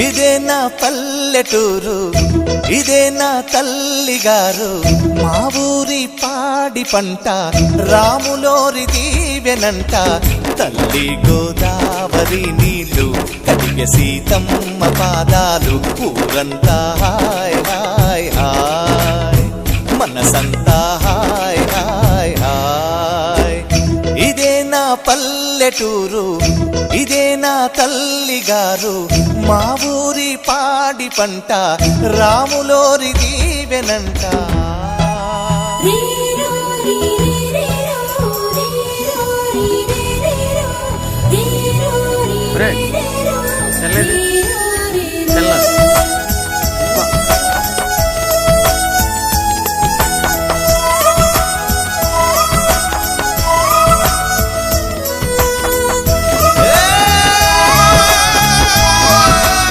ఇదే నా పల్లెటూరు, ఇదే నా తల్లిగారు. మా ఊరి పాడి పంట రాములోరి దీవెనంట. తల్లి గోదావరి నీళ్ళు కడిగే సీతమ్మ పాదాలు. ఊరంతా హాయ్ హాయ్ హాయ్, మనసంతా హాయ్ హాయ్ హాయ్. ఇదే నా పల్లెటూరు, ఇదే నా తల్లిగారు. మా ఊరి పాడి పంట రాములోరి దీవెనంట.